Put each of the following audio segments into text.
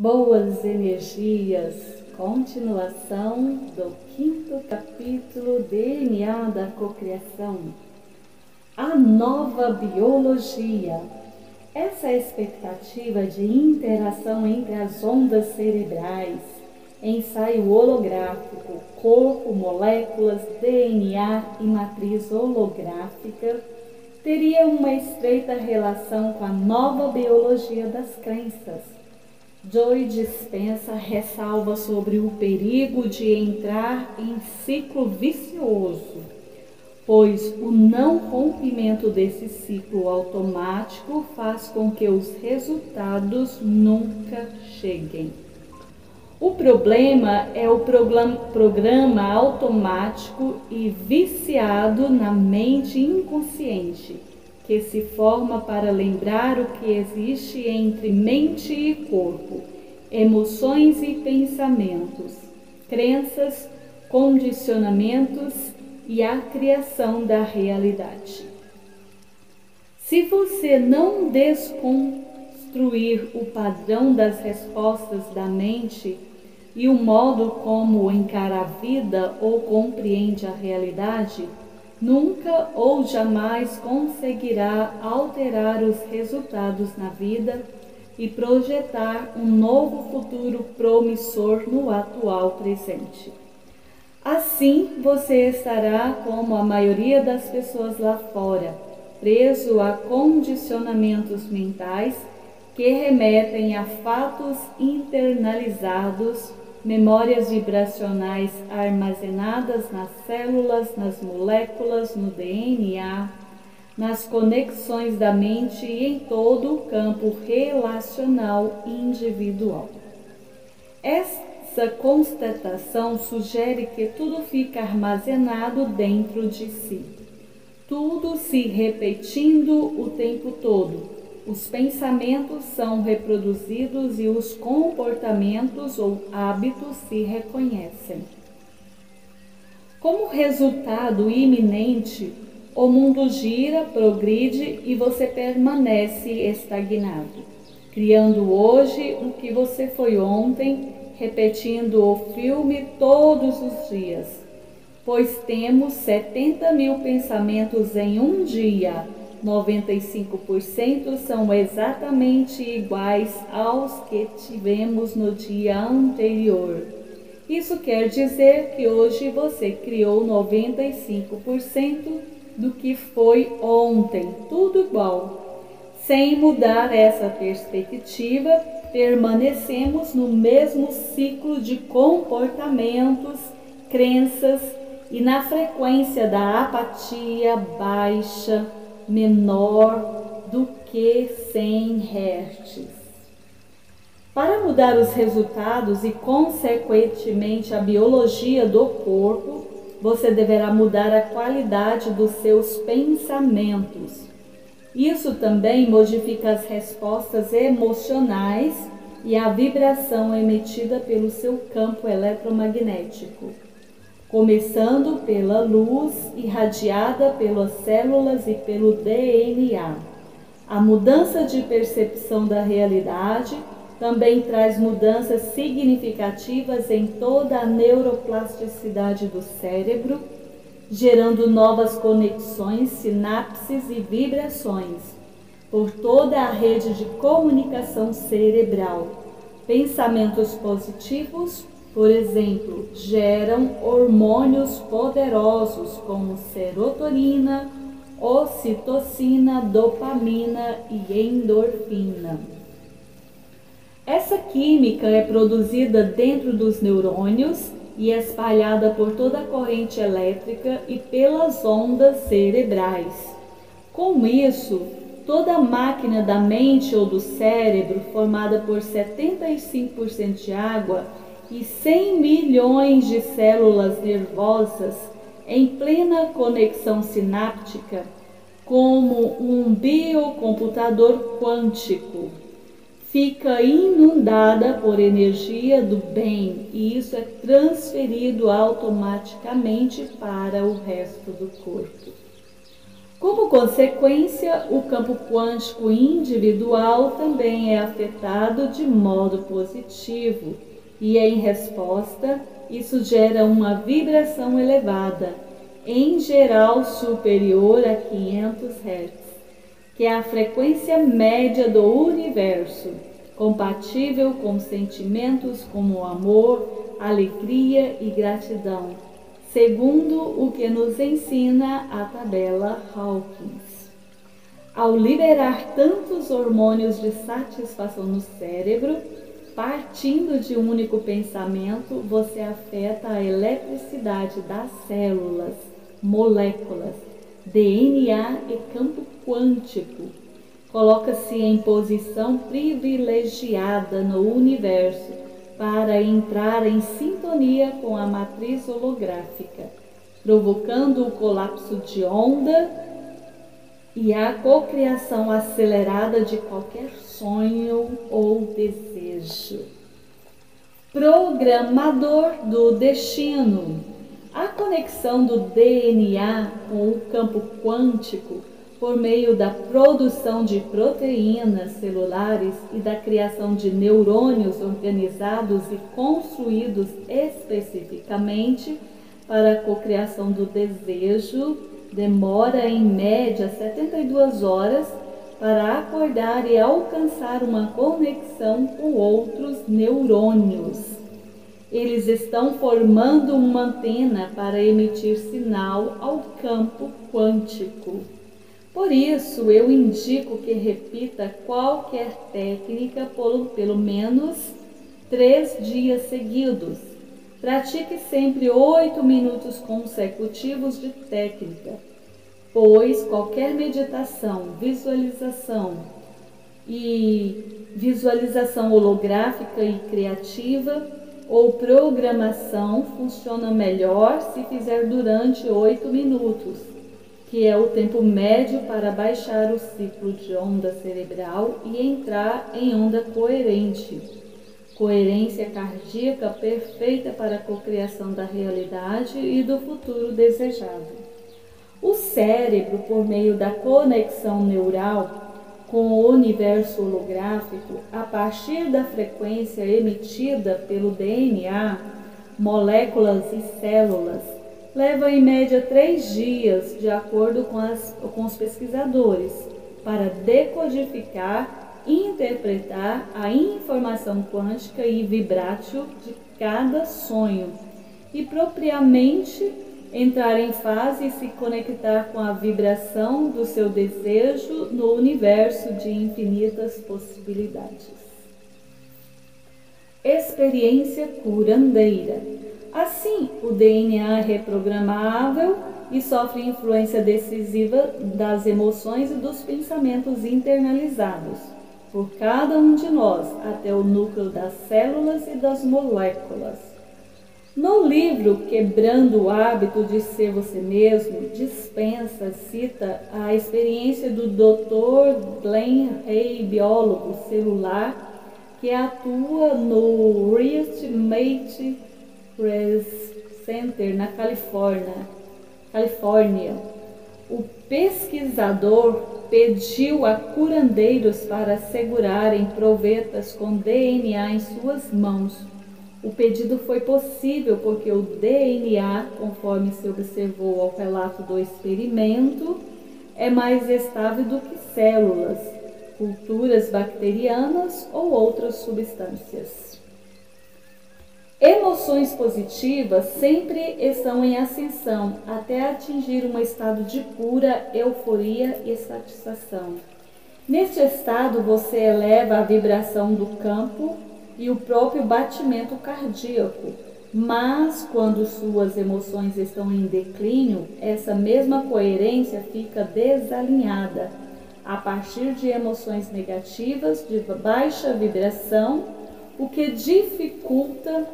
Boas energias, continuação do 5º capítulo DNA da Cocriação. A nova biologia. Essa expectativa de interação entre as ondas cerebrais, ensaio holográfico, corpo, moléculas, DNA e matriz holográfica, teria uma estreita relação com a nova biologia das crenças. Joy Dispenza ressalva sobre o perigo de entrar em ciclo vicioso, pois o não rompimento desse ciclo automático faz com que os resultados nunca cheguem. O problema é o programa automático e viciado na mente inconsciente, que se forma para lembrar o que existe entre mente e corpo, emoções e pensamentos, crenças, condicionamentos e a criação da realidade. Se você não desconstruir o padrão das respostas da mente e o modo como encara a vida ou compreende a realidade, nunca ou jamais conseguirá alterar os resultados na vida e projetar um novo futuro promissor no atual presente. Assim, você estará como a maioria das pessoas lá fora, preso a condicionamentos mentais que remetem a fatos internalizados, memórias vibracionais armazenadas nas células, nas moléculas, no DNA, nas conexões da mente e em todo o campo relacional individual. Essa constatação sugere que tudo fica armazenado dentro de si, tudo se repetindo o tempo todo. Os pensamentos são reproduzidos e os comportamentos ou hábitos se reconhecem. Como resultado iminente, o mundo gira, progride e você permanece estagnado, criando hoje o que você foi ontem, repetindo o filme todos os dias, pois temos 70.000 pensamentos em um dia. 95% são exatamente iguais aos que tivemos no dia anterior. Isso quer dizer que hoje você criou 95% do que foi ontem, tudo igual. Sem mudar essa perspectiva, permanecemos no mesmo ciclo de comportamentos, crenças e na frequência da apatia baixa, menor do que 100 Hz. Para mudar os resultados e, consequentemente, a biologia do corpo, você deverá mudar a qualidade dos seus pensamentos. Isso também modifica as respostas emocionais e a vibração emitida pelo seu campo eletromagnético, começando pela luz irradiada pelas células e pelo DNA. A mudança de percepção da realidade também traz mudanças significativas em toda a neuroplasticidade do cérebro, gerando novas conexões, sinapses e vibrações por toda a rede de comunicação cerebral. Pensamentos positivos, por exemplo, geram hormônios poderosos como serotonina, ocitocina, dopamina e endorfina. Essa química é produzida dentro dos neurônios e espalhada por toda a corrente elétrica e pelas ondas cerebrais. Com isso, toda a máquina da mente ou do cérebro, formada por 75% de água, e 100 milhões de células nervosas em plena conexão sináptica, como um biocomputador quântico, fica inundada por energia do bem e isso é transferido automaticamente para o resto do corpo. Como consequência, o campo quântico individual também é afetado de modo positivo e, em resposta, isso gera uma vibração elevada, em geral superior a 500 Hz, que é a frequência média do universo, compatível com sentimentos como amor, alegria e gratidão, segundo o que nos ensina a tabela Hawkins. Ao liberar tantos hormônios de satisfação no cérebro, partindo de um único pensamento, você afeta a eletricidade das células, moléculas, DNA e campo quântico. Coloca-se em posição privilegiada no universo para entrar em sintonia com a matriz holográfica, provocando o colapso de onda e a cocriação acelerada de qualquer sonho ou desejo. Programador do destino. A conexão do DNA com o campo quântico por meio da produção de proteínas celulares e da criação de neurônios organizados e construídos especificamente para a cocriação do desejo, demora em média 72 horas para acordar e alcançar uma conexão com outros neurônios. Eles estão formando uma antena para emitir sinal ao campo quântico. Por isso, eu indico que repita qualquer técnica por pelo menos 3 dias seguidos. Pratique sempre 8 minutos consecutivos de técnica, pois qualquer meditação, visualização holográfica e criativa ou programação funciona melhor se fizer durante 8 minutos, que é o tempo médio para baixar o ciclo de onda cerebral e entrar em onda coerente. Coerência cardíaca perfeita para a cocriação da realidade e do futuro desejado. O cérebro, por meio da conexão neural com o universo holográfico, a partir da frequência emitida pelo DNA, moléculas e células, leva em média 3 dias, de acordo com os pesquisadores, para decodificar e interpretar a informação quântica e vibrátil de cada sonho e propriamente entrar em fase e se conectar com a vibração do seu desejo no universo de infinitas possibilidades. Experiência curandeira. Assim, o DNA é reprogramável e sofre influência decisiva das emoções e dos pensamentos internalizados por cada um de nós, até o núcleo das células e das moléculas. No livro Quebrando o Hábito de Ser Você Mesmo, Dispensa cita a experiência do Dr. Glenn Hay, biólogo celular, que atua no Rift Mate Center, na Califórnia. O pesquisador pediu a curandeiros para segurarem provetas com DNA em suas mãos. O pedido foi possível porque o DNA, conforme se observou ao relato do experimento, é mais estável do que células, culturas bacterianas ou outras substâncias. Emoções positivas sempre estão em ascensão até atingir um estado de pura euforia e satisfação. Neste estado, você eleva a vibração do campo e o próprio batimento cardíaco, mas quando suas emoções estão em declínio, essa mesma coerência fica desalinhada a partir de emoções negativas de baixa vibração, o que dificulta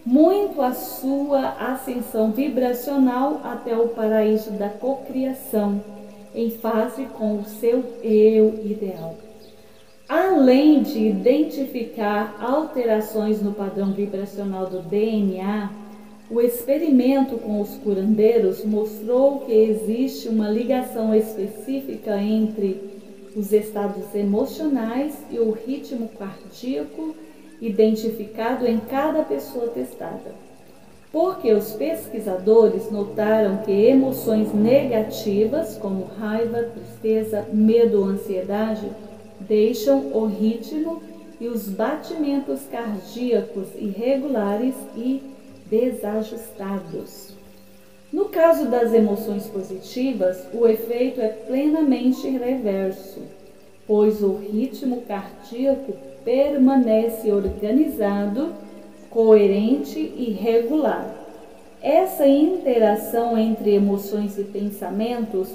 muito a sua ascensão vibracional até o paraíso da cocriação, em fase com o seu eu ideal. Além de identificar alterações no padrão vibracional do DNA, O experimento com os curandeiros mostrou que existe uma ligação específica entre os estados emocionais e o ritmo cardíaco identificado em cada pessoa testada. Porque os pesquisadores notaram que emoções negativas, como raiva, tristeza, medo ou ansiedade, deixam o ritmo e os batimentos cardíacos irregulares e desajustados. No caso das emoções positivas, o efeito é plenamente reverso, pois o ritmo cardíaco permanece organizado, coerente e regular. Essa interação entre emoções e pensamentos,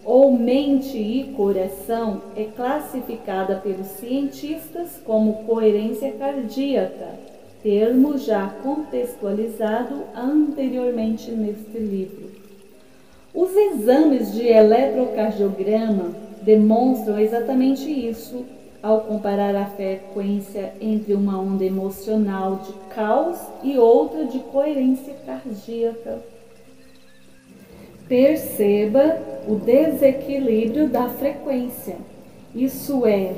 ou mente e coração, é classificada pelos cientistas como coerência cardíaca, termo já contextualizado anteriormente neste livro. Os exames de eletrocardiograma demonstram exatamente isso, ao comparar a frequência entre uma onda emocional de caos e outra de coerência cardíaca. Perceba o desequilíbrio da frequência. Isso é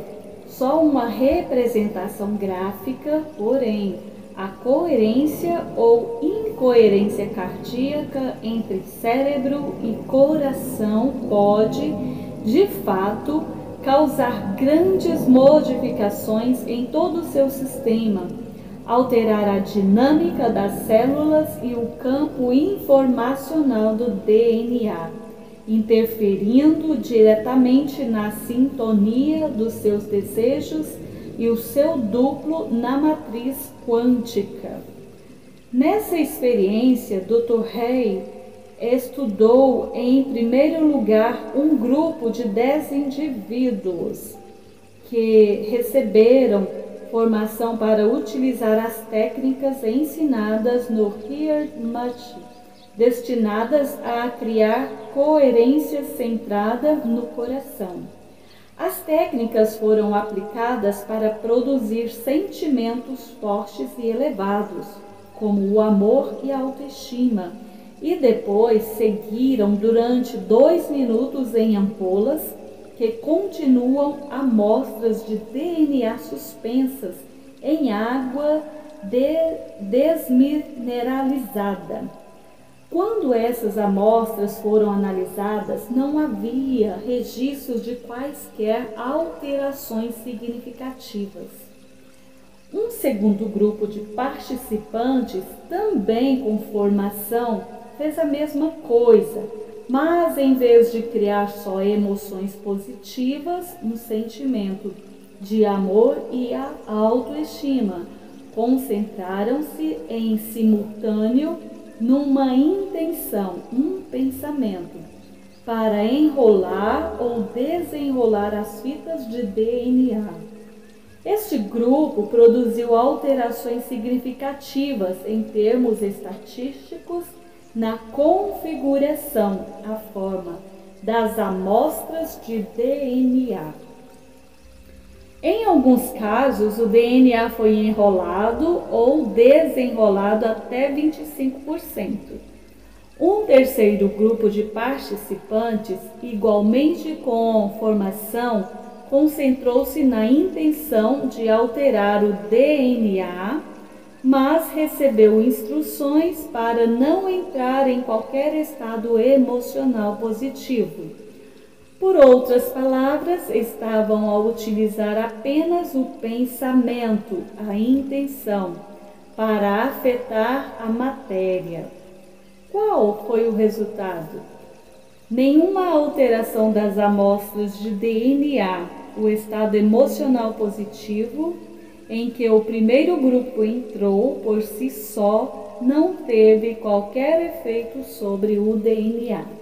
só uma representação gráfica, porém, a coerência ou incoerência cardíaca entre cérebro e coração pode, de fato, causar grandes modificações em todo o seu sistema, alterar a dinâmica das células e o campo informacional do DNA, interferindo diretamente na sintonia dos seus desejos e o seu duplo na matriz quântica. Nessa experiência, Dr. Hay estudou, em primeiro lugar, um grupo de 10 indivíduos que receberam formação para utilizar as técnicas ensinadas no HeartMath, destinadas a criar coerência centrada no coração. As técnicas foram aplicadas para produzir sentimentos fortes e elevados, como o amor e a autoestima, e depois seguiram durante 2 minutos em ampolas que continuam amostras de DNA suspensas em água desmineralizada. Quando essas amostras foram analisadas, não havia registros de quaisquer alterações significativas. Um segundo grupo de participantes, também com formação, fez a mesma coisa, mas em vez de criar só emoções positivas, um sentimento de amor e a autoestima, concentraram-se em simultâneo numa intenção, um pensamento, para enrolar ou desenrolar as fitas de DNA. Este grupo produziu alterações significativas em termos estatísticos na configuração, a forma, das amostras de DNA. Em alguns casos, o DNA foi enrolado ou desenrolado até 25%. Um terceiro grupo de participantes, igualmente com formação, concentrou-se na intenção de alterar o DNA, mas recebeu instruções para não entrar em qualquer estado emocional positivo. Por outras palavras, estavam a utilizar apenas o pensamento, a intenção, para afetar a matéria. Qual foi o resultado? Nenhuma alteração das amostras de DNA, o estado emocional positivo, em que o primeiro grupo entrou por si só, não teve qualquer efeito sobre o DNA.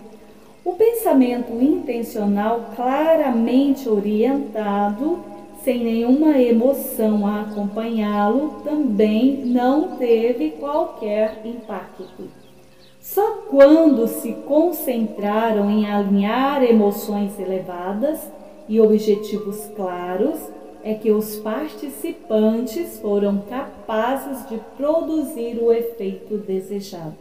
O pensamento intencional claramente orientado, sem nenhuma emoção a acompanhá-lo, também não teve qualquer impacto. Só quando se concentraram em alinhar emoções elevadas e objetivos claros é que os participantes foram capazes de produzir o efeito desejado.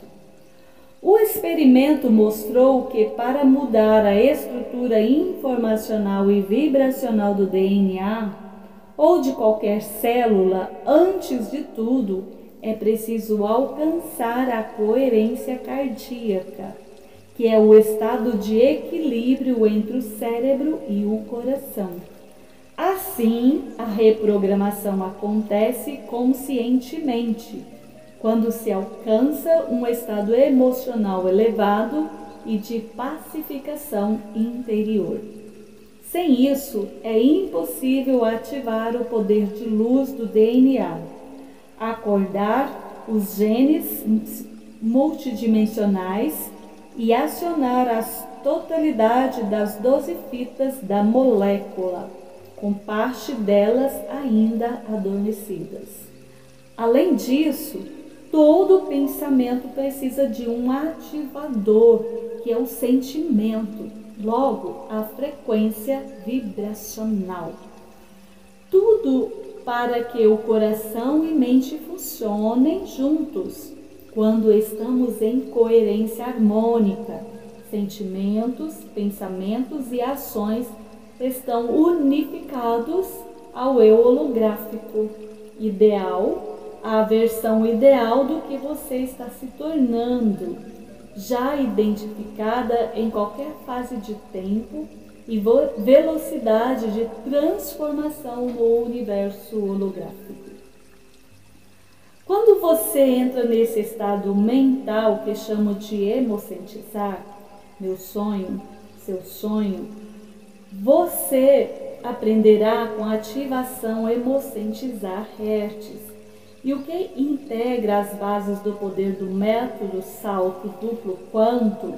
O experimento mostrou que para mudar a estrutura informacional e vibracional do DNA ou de qualquer célula, antes de tudo, é preciso alcançar a coerência cardíaca, que é o estado de equilíbrio entre o cérebro e o coração. Assim, a reprogramação acontece conscientemente, quando se alcança um estado emocional elevado e de pacificação interior. Sem isso, é impossível ativar o poder de luz do DNA, acordar os genes multidimensionais e acionar a totalidade das 12 fitas da molécula, com parte delas ainda adormecidas. Além disso, todo pensamento precisa de um ativador, que é o sentimento, logo a frequência vibracional. Tudo para que o coração e mente funcionem juntos. Quando estamos em coerência harmônica, sentimentos, pensamentos e ações estão unificados ao eu holográfico ideal, a versão ideal do que você está se tornando, já identificada em qualquer fase de tempo e velocidade de transformação no universo holográfico. Quando você entra nesse estado mental que chamo de emocentizar, meu sonho, seu sonho, você aprenderá com a ativação emocentizar Hertz, e o que integra as bases do poder do método salto duplo quanto,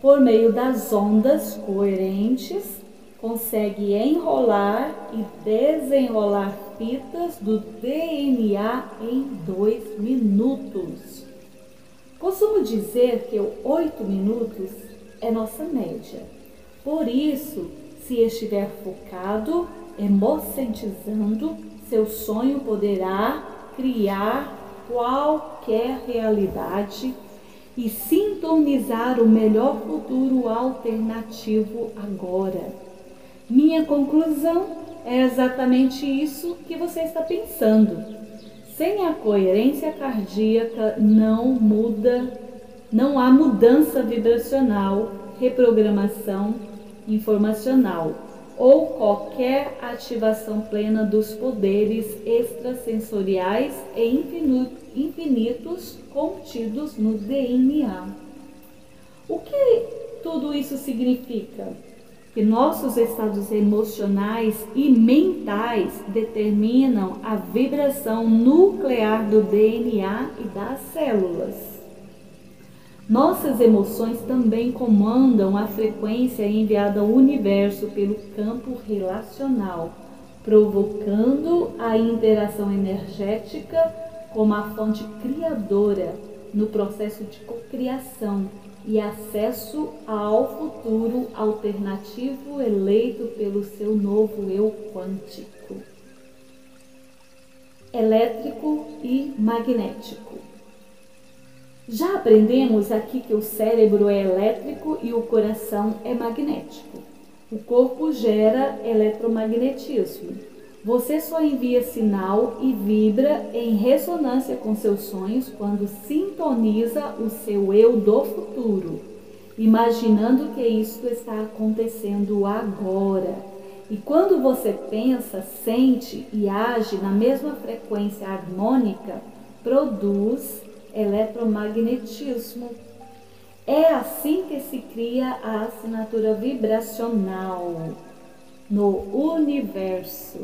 por meio das ondas coerentes, consegue enrolar e desenrolar fitas do DNA em 2 minutos. Costumo dizer que 8 minutos é nossa média. Por isso, se estiver focado, emocentizando, seu sonho poderá criar qualquer realidade e sintonizar o melhor futuro alternativo agora. Minha conclusão é exatamente isso que você está pensando. Sem a coerência cardíaca não há mudança vibracional, reprogramação informacional ou qualquer ativação plena dos poderes extrasensoriais e infinitos contidos no DNA. O que tudo isso significa? Que nossos estados emocionais e mentais determinam a vibração nuclear do DNA e das células. Nossas emoções também comandam a frequência enviada ao universo pelo campo relacional, provocando a interação energética como a fonte criadora no processo de cocriação e acesso ao futuro alternativo eleito pelo seu novo eu quântico, elétrico e magnético. Já aprendemos aqui que o cérebro é elétrico e o coração é magnético. O corpo gera eletromagnetismo. Você só envia sinal e vibra em ressonância com seus sonhos quando sintoniza o seu eu do futuro, imaginando que isto está acontecendo agora. E quando você pensa, sente e age na mesma frequência harmônica, produz eletromagnetismo. É assim que se cria a assinatura vibracional no universo.